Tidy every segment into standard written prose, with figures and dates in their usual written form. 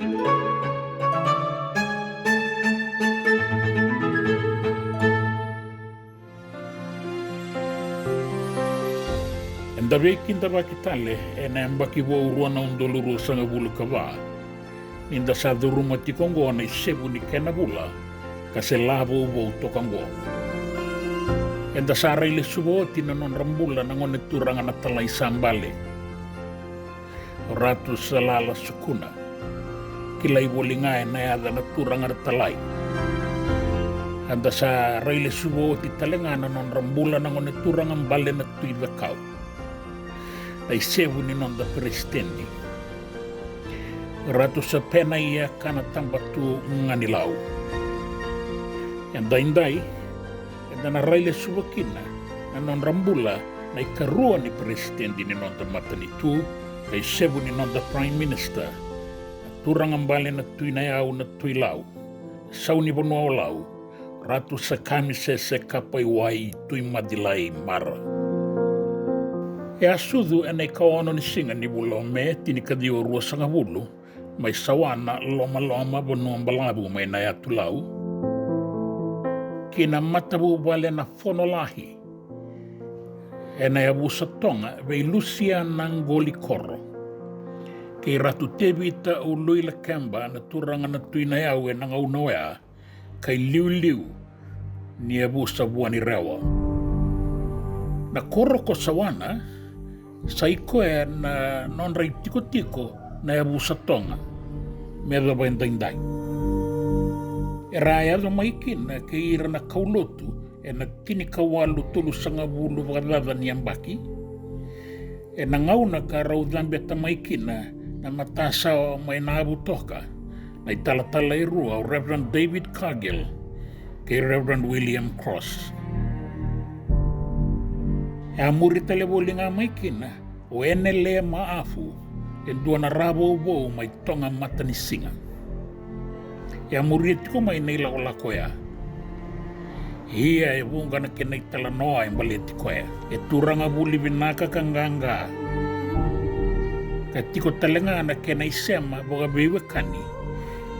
Ndavekin davakitale enembaki vourua na undoluru sanga vulu kava. Ninda saduruma tikongo na isebu ni kenabula kasi lavo uvo tokango. Enda saraile suvooti na non rambula na ngone turanga na talay sambale. Ratu salala sukuna. Kilay volingae na yada na turanga na talay. Enda saraile suvooti talenga na non rambula na ngone turanga mbale na tuivakau. Ay sevu ni nonda presidenti. Ratu sa pena ia kana tambatu nganilau. Yang daindai, yang na raile subakina, na non rambula na ikarua ni presidenti ni nonda matanitu, ay sevu ni nonda prime minister, turang ambale na tuinayau na tuilau, sauni bonuau lau, ratu sa kami se kapai wai tui madilai mara. E asudu e nei kaono ni singa ni bulo me tini kadio rua sanga bulu mai sawana loma bonua balabu mai nai atulau. Kina matabu wale na fonolahi. E nei abusa tonga vei Lucia Nangoli Koro. Kei ratu tevita o Luila Kemba na turanga na tuina au e nanga unoea kai liu ni abusa buani rewa. Na koro ko sawana saiko e na non rai tiko na abusa tonga me dava indaindai. E rai ado maikina ke ira na kaulotu e na tini kawalu tolu sanga bulu wakadada ni ambaki. E na ngauna ka raudambe tamaikina na matasa mai na abu toka na italatala irua o Reverend David Cargill ke Reverend William Cross. E amuri tale volinga maikina o ene lea maafu e duana rabo ubo mai tonga matani singa. E amuri tiko mai neila o lako ea. Ia e vungana ke nei tala noa e mbale tiko ea. E turanga buli vinaka kanganga. Ka tiko talenga na ke nei sema boga bewe kani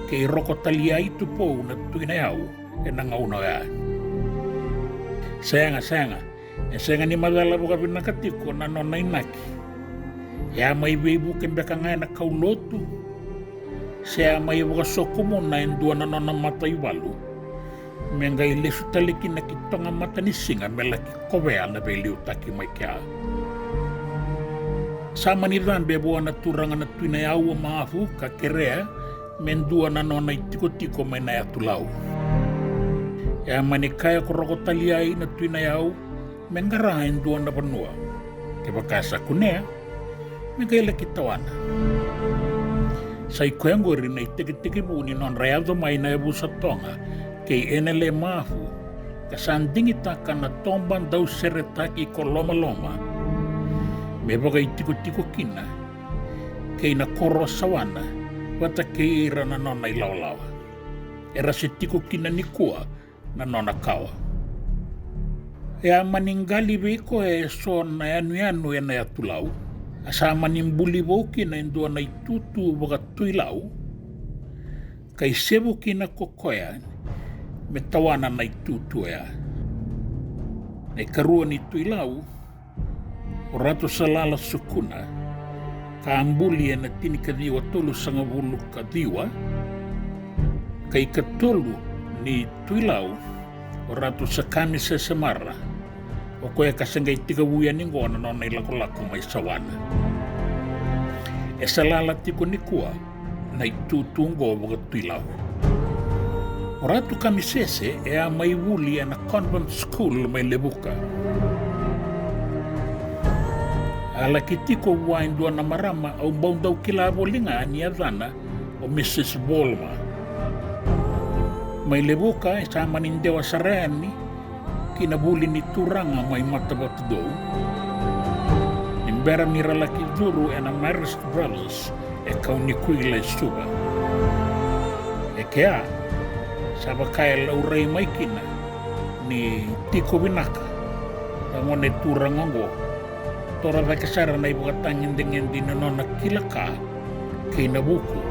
ke i roko talia itu pou na tuina au e nanga una ea. Sayanga. E senga ni madala boga vinaka tiko na nona inaki. E a mai weibu ke mbeka ngai na kaulotu. Se a mai boga sokumu na endua na nona mata iwalu. Menga i lesu taliki na ki tonga mata ni singa mela ki kovea na veliu taki mai kia. Sama ni rambe boa na turanga na tuina au o maafu ka kerea mendua na nona itiko mai na atulau. E a mani kaya koroko taliai na tuina au mengara endua na panua. Ke bakasa kunea, mengele kitawana. Sai kuengori na itiki buni non reado mai na ebusa tonga, kei enele mafu, kasandingi taka na tomban dau seretaki ko loma. Me baga itiko kina, kei na koro sawana, wata kei ira na nona ilaulawa. Era se tiko kina ni kua na nona kawa. E a maningali veiko e so na anu e na atulau. Asa manimbuli voki na indua na itutu waka tuilau. Kai sevu ki na kokoea me tawana na itutu ea. E karua ni tuilau o rato salala sukuna ka ambuli e na tini ka diwa tolu sanga vulu ka diwa. Kai ka tolu ni tuilau o rato sakami se semara. O koe kasenga itika wuia ni ngona nona ilako mai sawana. E salala tiko ni kua na itutungo waka tuilau. O ratu kami sese e a mai wuli e na convent school mai lebuka. Ala ki tiko waindua na marama au baundau kila volinga ni adhana o Mrs. Volma. Mai lebuka e sa manindewa sarani kinabuli ni turanga mai matabat do. Imbera ni ralaki duru e na Marist Brothers e kauni kuila suba. E kea, saba kaya laurei maikina ni tiko binaka. Ramone turanga ngo. Tora vakasara na ibu katangin dengan di nona kilaka kinabuku.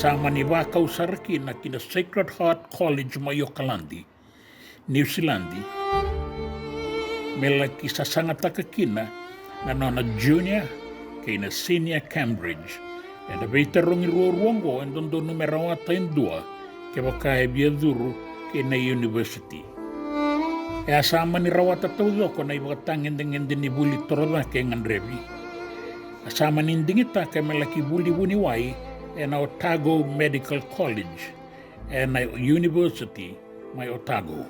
sama ni wakau sarakina kina Sacred Heart College Mayokalandi, New Zealandi. Mela ki sasanga takakina na nona junior kina senior Cambridge. E na veita rongi ruongo e ndondo numera wata indua ke wakae bia duru kina university. E asama ni rawata taudoko na iwakatangende ni buli toroda ke ngandrevi. Asama ni indingita ke melaki buli buni wai e na Otago Medical College e na university mai Otago.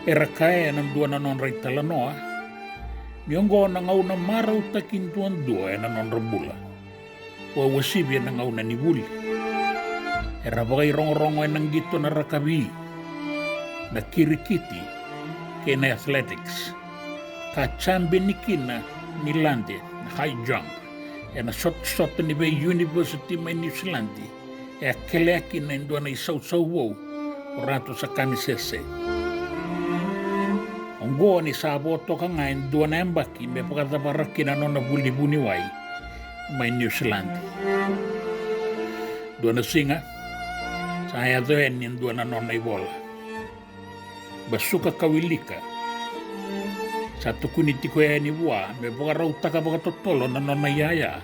E rakae e nandua na non raitala noa, miongo na ngau na marau takin tuan dua e na non rambula. Wa wasibi na ngau na ni buli. E rabagai rongo-rongo e nanggito na rakabi, na kirikiti, ke na athletics. Ka chambe ni kina ni lande, na high jump, e na shot ni be university mai New Zealand, e a keleaki na indua na isau-sau wau, o rato sa kamisese. Ongo ni sabo toka nga indua na embaki, me pakatabaraki na nona buli-buni wai, mai New Zealand. Dua na singa, saya doen ni dua na nona ibola. Basuka kawilika. Satu kuniti ko ni bua, me boga rautaka boga totolo na nona yaya.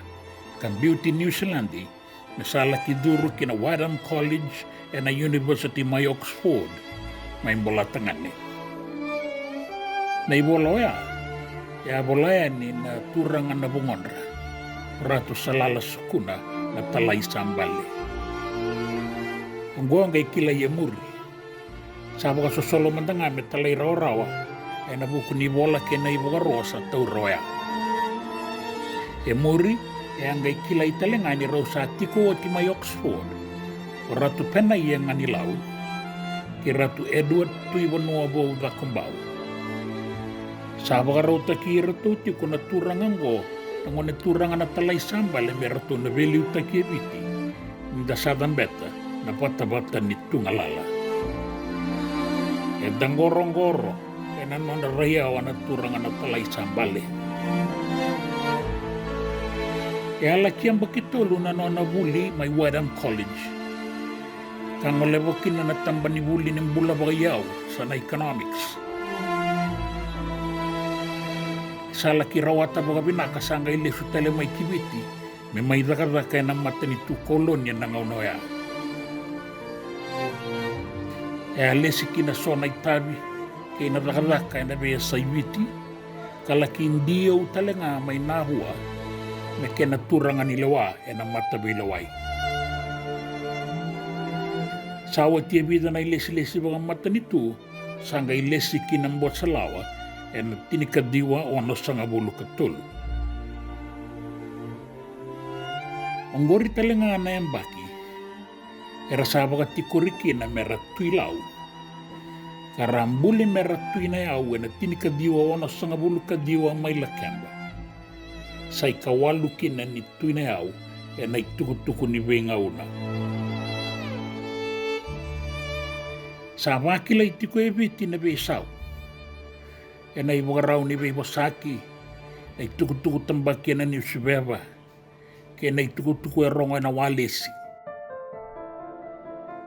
Kan beauty New Zealand, me sala kiduru kina Wadham College e na University mai Oxford, mai bola tangane. Na ibola ya bola ni na turangan na bungonra. Ratu salala sukuna na talai sambale. Ungguang kay kila ye muri. Sabo ka sosolo mandanga me talai rawa e na buku ni bola ke na iboga rosa tau roya. E muri e angay kila italenga ni rosa tiko o mai Oxford. O ratu pena ye ngani lau. Ki ratu Edward tuiwanua bo da kumbau. Sabo ka rauta ki ratu tiko na turangan go. Nangone turangan na talai sambale me ratu na veliu taki ebiti. Nda sadan beta. Na bata-bata ni tungalala. E dangorong-goro, e nanon na rayawa na turangan na talay sambale. E alaki ang bakitolo na nona buli may Wadham College. Kang olewakin na natamba ni buli ng bula bagayaw sa na economics. Sa laki rawata baga binakasanga ilesu tele may kibiti, may dakar-dakay ng mata ni tu kolonya na ngaunoya. E alesi kina sona itabi, kay narakadaka na beya sa iwiti, kalaki india utalenga may nahua, na kena turangan ilawa e na matabi ilaway. Sawa tiya bida na ilesi-lesi baga mata nito, sanga ilesi kinambot sa lawa, e na tinikadiwa o ano sanga bulu katul. Ang gori talenga na yung baki, era saba ka tikuriki na meratui lau. Karambuli meratui na yawe na tinikadiwa wana sanga bulu kadiwa may lakemba. Sa ikawalukin na nitui na yaw e na itukutuku ni wenga una. Sa makila itiko ebiti na beisaw. E na iwagarao ni beibosaki na itukutuku tambaki na ni usibeba. Kaya na itukutuku e rongo na walesi.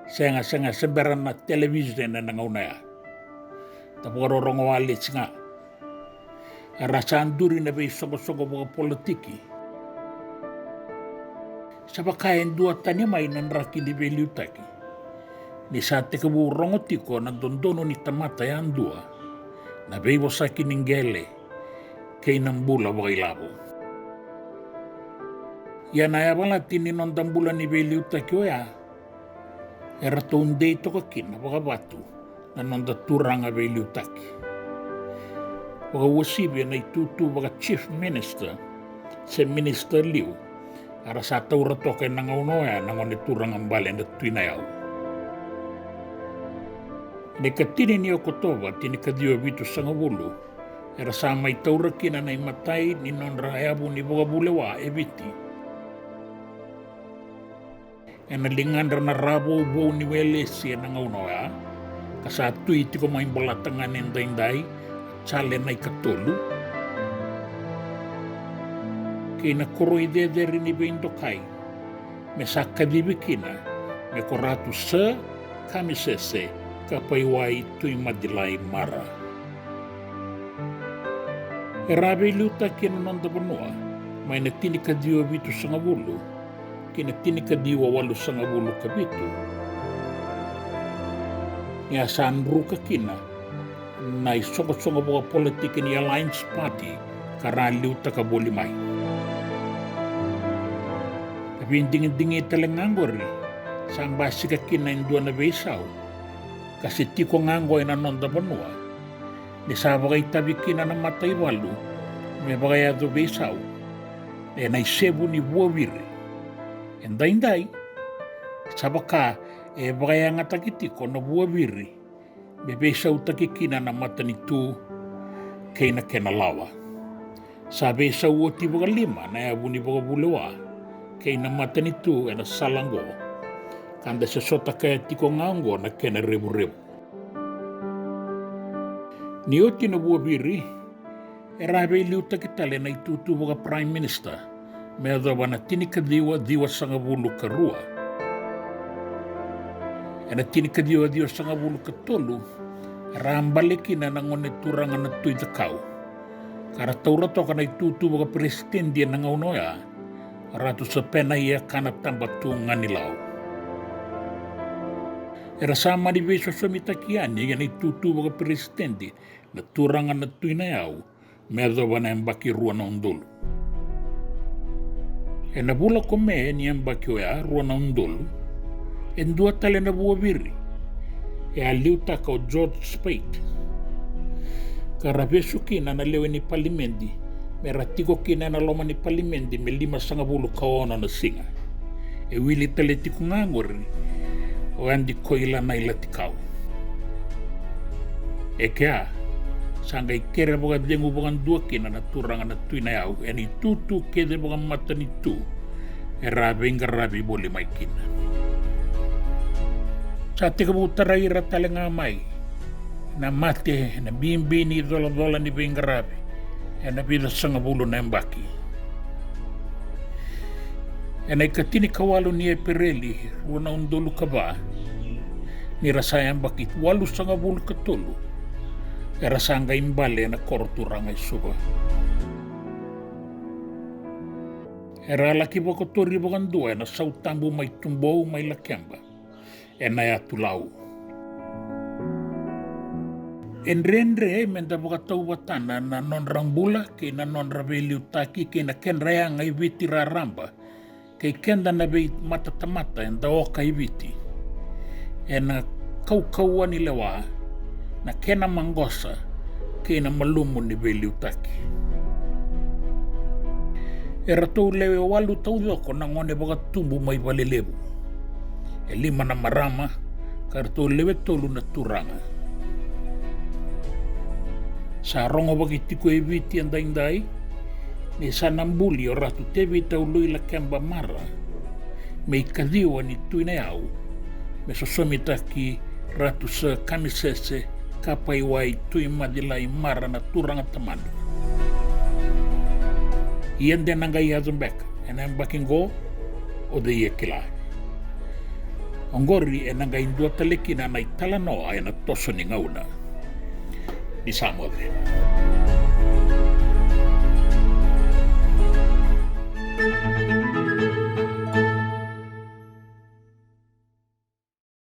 Senga semberan na television na nangaunaya. Tapos rongo walesi nga. Rasaan duri na bay sogo-sogo mga politiki. Sa bakayan dua tanya may nanraki di beliutaki. Ni sate kaburongo tiko na dondono ni tamata yan dua. Na bay wasaki ninggele kay nambula wakay labo. Yan ay abala tininondambula ni beliutaki o ya. Era tunde ito kakin na wakabatu na nondaturang abay liutaki. Waka wasibi na itutu waka chief minister sa minister liu ara sa taura toke nangaunoya nangoniturang ang balen na tuinayaw. Nekatini niyo kotoba tinikadiyo bito sa ngawulo era sa may taura kina na imatay ni nonrayabu ni waka bulewa ebiti. E nalingan na rabo bo ni welesi nangaunoya kasatu iti ko may balatangan inday-inday sale na ikatulu. Kaya nakuro idederi ni Bendo Kai. me sakadibikina me ko ratu sa kamisese kapaiwai tui madilai mara. E rabe liuta kina nonda banua, mai na tini kadiwa bitu sangabulu, kina tini kadiwa walu sangabulu kabitu. Ni asan ruka kina, na isonga-songa boga politik ni Alliance Party, karena liuta ka boli mai. Tapi dingin-dingin talenganggori, sang basi ka kina indua na besau, kasi tiko nganggo ina nonda banua, ni sabagay tabi kina na matay walu, may bagay ado besau, e na isebu ni buawiri. Enday-inday, sabaka e bagay ang atagitiko na buawiri, may besau takikina na mata nitu kay na kenalawa. Sa besau o ti baga lima na yabu ni baga bulewa, kay na mata nitu e na salanggo, kanda sa sota kaya tiko nganggo na kena rebu-rebu. Ni oti na buawiri, e rabe liuta kitale na itutu baga Prime Minister, me adawa na tinikadiwa diwa sangabulu karua. E na tinikadiwa diwa sangabulu katolu, rambalikin na nangone turangan na tuy dakau. Kara taurato ka na itutu baga presiden dia nangaunoya, ratu sa pena iya kanap tambatungan nilaw. Era sama di beso somitakian yan itutu baga presidente na turangan na tuy na yaw, medawa na yung baki ruwa na undolo. E nabula ko me ni yung baki oya ruwa na undolo, e dua tale na buwabiri, e aliuta ka o George Speight. Karabeso kina na lewe ni palimendi, me ratiko kina na loma ni palimendi me 5 kaona na singa. E wili tale tiko ngangori, o andi koila na ilatikau. E kea, sangay kere baga dengu baga dua kina na turangan na tuy na yau, e ni tutu kede baga mata ni tu, e rabe inga rabe boli mai kina. Sa teka butara ira tale nga mai, na mate, na bimbi ni dola-dola ni benga rabe, e na bida sangabulo na mbaki. E na ikatini kawalo ni e pereli, runa undolu kaba, ni rasayang bakit 8 sangabulo katulu, e rasanga imbale na korturanga isuba. E ralaki bako tori bakan dua, na sautambu may tumbo may lakyamba, e na yatulau. Enre menda baka taubatana na non rambula, ke na non rabeli utaki, ke na ken raya ngay viti raramba, kay kenda na bay matatamata en dawa kay viti. E na kaukawa ni lewa, na kena mangosa, kay na malumo ni beli utaki. E ratou lewe walu tau yoko na ngone baka tumbu may balelebu. E 5 na marama, karatou lewe tolu na turanga. Sa rongo bagitiko e viti ang daing-day, ni sanambuli o ratu tevi taului la kemba mara, may kadiwa ni tuy na yau, me sosomita ki ratu sa kamisese kapaiwai tuy madilai mara na turang at tamando. Iyan din ang gayazong beka, en ang baking go o de iya kilay. Ang gori en ang gayindua talikina na italano ay na toso ni ngauna. Di Samuel.